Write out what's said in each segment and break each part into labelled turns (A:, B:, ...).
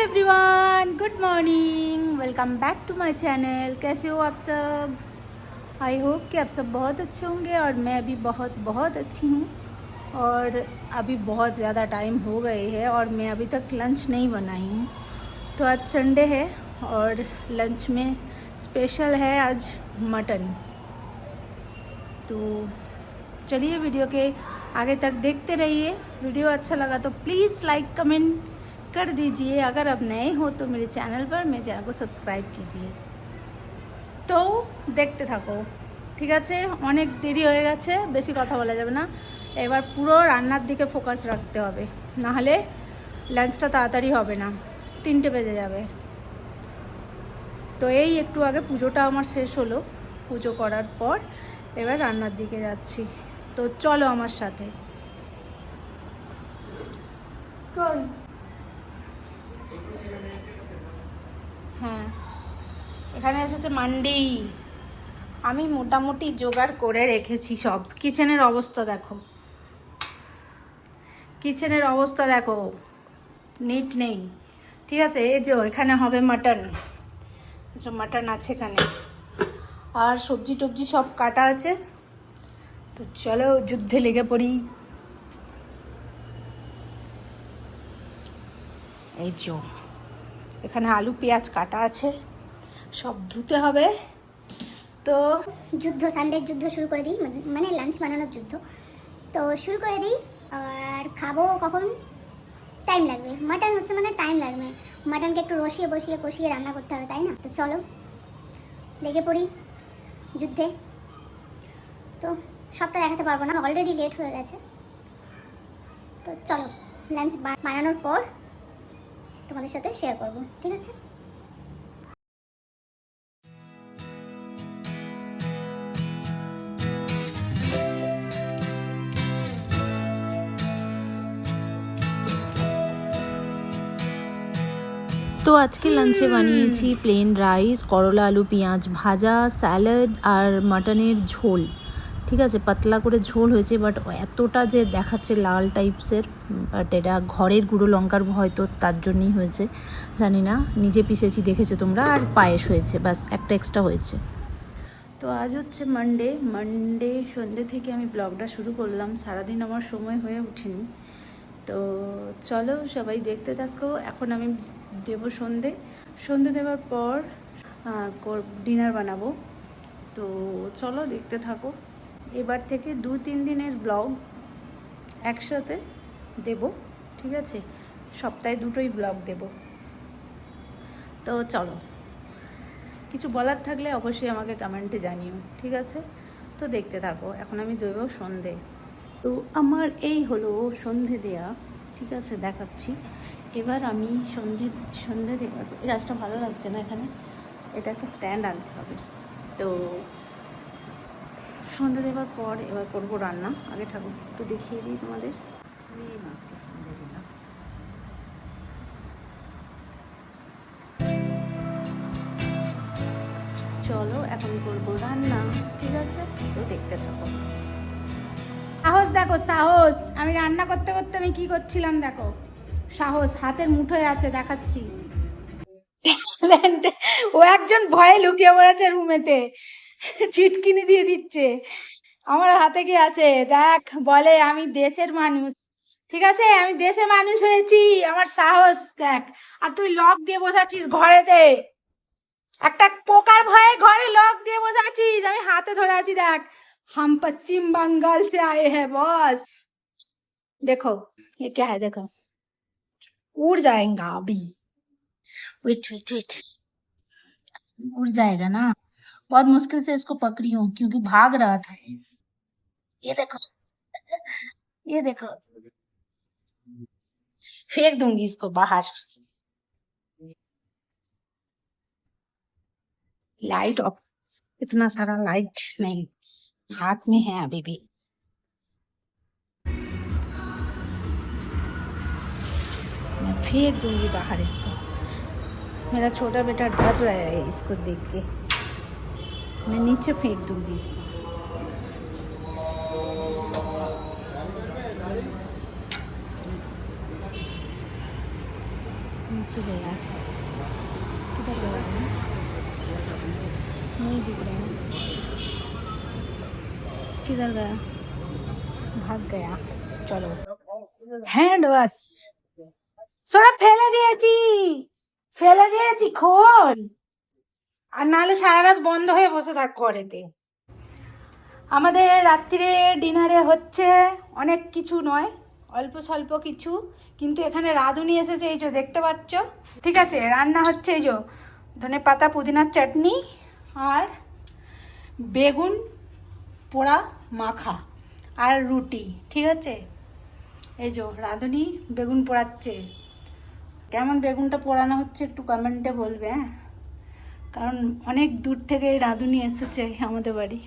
A: Everyone, good morning, welcome back to my channel. कैसे हो आप सब? आई होप कि आप सब बहुत अच्छे होंगे और मैं भी बहुत बहुत अच्छी हूँ। और अभी बहुत ज़्यादा टाइम हो गए है और मैं अभी तक लंच नहीं बनाई हूँ। तो आज संडे है और लंच में स्पेशल है आज मटन। तो चलिए वीडियो के आगे तक देखते रहिए। वीडियो अच्छा लगा तो प्लीज़ लाइक कमेंट कर दीजिए। अगर आप नए हो तो मेरे चैनल को सब्सक्राइब कीजिए। तो देखते থাকো, ঠিক আছে? অনেক দেরি হয়ে গেছে, বেশি কথা বলা যাবে না। এবার পুরো রান্নার দিকে ফোকাস রাখতে হবে, না হলে লাঞ্চটা তাড়াতাড়ি হবে না, 3টে বেজে যাবে। তো এই একটু আগে পুজোটা আমার শেষ হলো। পুজো করার পর এবার রান্নার দিকে যাচ্ছি। তো চলো আমার সাথে। হ্যাঁ, এখানে এসেছে মান্ডি। আমি মোটামুটি জোগাড় করে রেখেছি সব। কিচেনের অবস্থা দেখো, কিচেনের অবস্থা দেখো, নিট নেই। ঠিক আছে, এই যে এখানে হবে মাটন। আচ্ছা, মাটন আছে এখানে, আর সবজি টবজি সব কাটা আছে। তো চলো যুদ্ধে লেগে পড়ি। এই যে এখানে আলু পেঁয়াজ কাটা আছে, সব ধুতে হবে। তো
B: যুদ্ধ, সানডের যুদ্ধ শুরু করে দিই, মানে লাঞ্চ বানানোর যুদ্ধ। তো শুরু করে দিই। আর খাবো কখন, টাইম লাগবে। মাটন হচ্ছে মানে টাইম লাগবে। মাটনকে একটু রসিয়ে বসিয়ে কষিয়ে রান্না করতে হবে, তাই না? তো চলো লেগে পড়ি যুদ্ধে। তো সবটা দেখাতে পারবো না, অলরেডি লেট হয়ে গেছে। তো চলো লাঞ্চ বানানোর পর তোমাদের সাথে শেয়ার করবো, ঠিক আছে?
C: তো আজকে লাঞ্চে বানিয়েছি প্লেন রাইস, করলা আলু পেঁয়াজ ভাজা, স্যালাড আর মাটনের ঝোল। ঠিক আছে, পাতলা করে ঝোল হয়েছে, বাট এতটা যে দেখাচ্ছে লাল টাইপসের, বাট এটা ঘরের গুঁড়ো লঙ্কার হয়তো তার জন্যই হয়েছে, জানি না। নিজে পিষেছি, দেখেছো তোমরা। আর পায়েস হয়েছে, ব্যাস একটা এক্সট্রা হয়েছে।
A: তো আজ হচ্ছে মানডে সন্ধ্যে থেকে আমি ব্লগটা শুরু করলাম। সারাদিন আমার সময় হয়ে ওঠেনি। তো চলো সবাই দেখতে থাকো। এখন আমি দেবো সন্ধে দেওয়ার পর ডিনার বানাবো। তো চলো দেখতে থাকো। এবার থেকে 2-3 দিনের ব্লগ একসাথে দেব, ঠিক আছে? সপ্তাহে 2টোই ব্লগ দেব। তো চলো, কিছু বলার থাকলে অবশ্যই আমাকে কমেন্টে জানিও, ঠিক আছে? তো দেখতে থাকো। এখন আমি দেবো সন্ধে। তো আমার এই হলো সন্ধে দেয়া, ঠিক আছে? দেখাচ্ছি। এবার আমি সন্ধে দেওয়ার, এই গাছটা ভালো লাগছে না এখানে, এটা একটা স্ট্যান্ড আনতে হবে। তো সন্ধে দেওয়ার পর এবার করবো রান্না। আগে ঠাকুরকে একটু দেখিয়ে দিই তোমাদের। আমি এই মাত্র সন্ধে দিলাম। চলো এখন করবো রান্না, ঠিক আছে? তো দেখতে থাকো। সাহস দেখো, সাহস! আমি রান্না করতে করতে আমি কি করছিলাম দেখো। সাহস হাতের মুঠোয় আছে, দেখাচ্ছি। ও একজন ভয়ে লুকিয়ে পড়েছে রুমেতে, চিটকিনি দিয়ে দিচ্ছে। আমার হাতে কি আছে দেখ, বলে আমি দেশের মানুষ, ঠিক আছে? আমি দেশে মানুষ হয়েছি, আমার সাহস দেখ। আর তুই লক দিয়ে বসাচ্ছিস ঘরেতে, একটা পোকার ভয়ে ঘরে লক দিয়ে বসাচ্ছিস। আমি হাতে ধরে আছি দেখ। हम पश्चिम बंगाल से आए हैं बॉस। देखो ये क्या है, देखो उड़ जाएगा अभी। वेट वेट वेट, उड़ जाएगा ना। बहुत मुश्किल से इसको पकड़ी हूँ क्योंकि भाग रहा था। ये देखो, ये देखो, फेंक दूंगी इसको बाहर। लाइट ऑफ, इतना सारा लाइट नहीं, हाथ में है अभी भी। मैं फेंक दूंगी बाहर इसको। मेरा छोटा बेटा डर रहा है इसको देख के। मैं नीचे फेंक दूंगी इसको। नीचे गया, किधर गया है? नहीं दिख रहा है, किधर गया? ভাগ গয়া। চলো হ্যান্ড ওয়াশ সোনা ফেলে দিয়েছি খোল, আর নাহলে সারা রাত বন্ধ হয়ে বসে থাকবো ঘরেতে। আমাদের রাত্রিরে ডিনারে হচ্ছে অনেক কিছু নয়, অল্প স্বল্প কিছু, কিন্তু এখানে রাঁধুনি এসেছে, এই যে দেখতে পাচ্ছ। ঠিক আছে, রান্না হচ্ছে এই যে ধনেপাতা পুদিনার চাটনি আর বেগুন পোড়া মাখা আর রুটি। ঠিক আছে, এই যে রাঁধুনি বেগুন পোড়াচ্ছে। কেমন বেগুনটা পোড়ানো হচ্ছে একটু কমেন্টে বলবে, হ্যাঁ, কারণ অনেক দূর থেকে এই রাঁধুনি এসেছে আমাদের বাড়ি।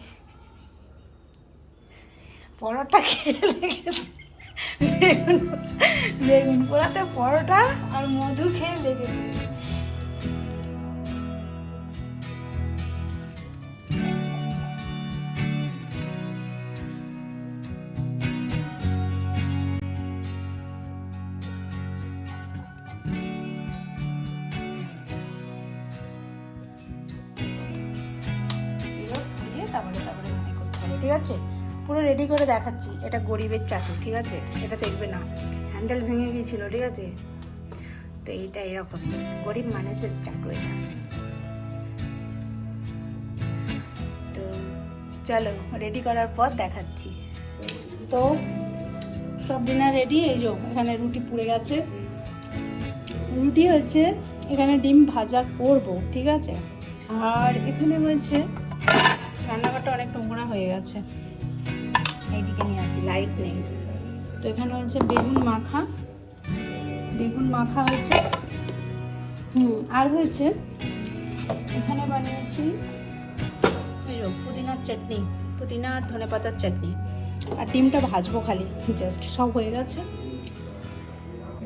A: পরোটা খেয়ে লেগেছে, বেগুন পোড়াতে পরোটা আর মধু খেয়ে লেগেছে। তারপরে মনে করতে হবে। ঠিক আছে, পুরো রেডি করে দেখাচ্ছি। এটা গরিবের চাটু, ঠিক আছে, এটা দেখবে না, হ্যান্ডেল ভেঙে গিয়েছিল। ঠিক আছে, তো এইটা এরকম গরিব মানুষের চাটু এটা। তো চলো রেডি করার পর দেখাচ্ছি। তো সব ডিনার রেডি। এই যে এখানে রুটি পুড়ে গেছে, রুটি হচ্ছে, এখানে ডিম ভাজা করব। ঠিক আছে, আর এখানে হয়েছে রান্নাঘরটা অনেক নোংরা হয়ে গেছে, এইদিকে নিয়ে আছি, লাইট নেই। তো এখানে হচ্ছে বেগুন মাখা হয়েছে। আর হয়েছে এখানে বানিয়েছি এই যে পুদিনার চাটনি, পুদিনা আর ধনেপাতার চাটনি, আর ডিমটা ভাজবো খালি, জাস্ট সব হয়ে গেছে।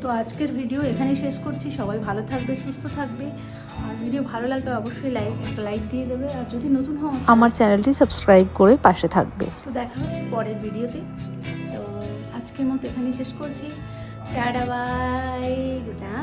A: তো আজকের ভিডিও এখানেই শেষ করছি। সবাই ভালো থাকবে, সুস্থ থাকবে, আর ভিডিও ভালো লাগবে অবশ্যই একটা লাইক দিয়ে দেবে, আর যদি নতুন হও
C: আমার চ্যানেলটি সাবস্ক্রাইব করে পাশে থাকবে।
A: তো দেখা হচ্ছে পরের ভিডিওতে। তো আজকের মতো এখানেই শেষ করছি। Tata, bye, good night.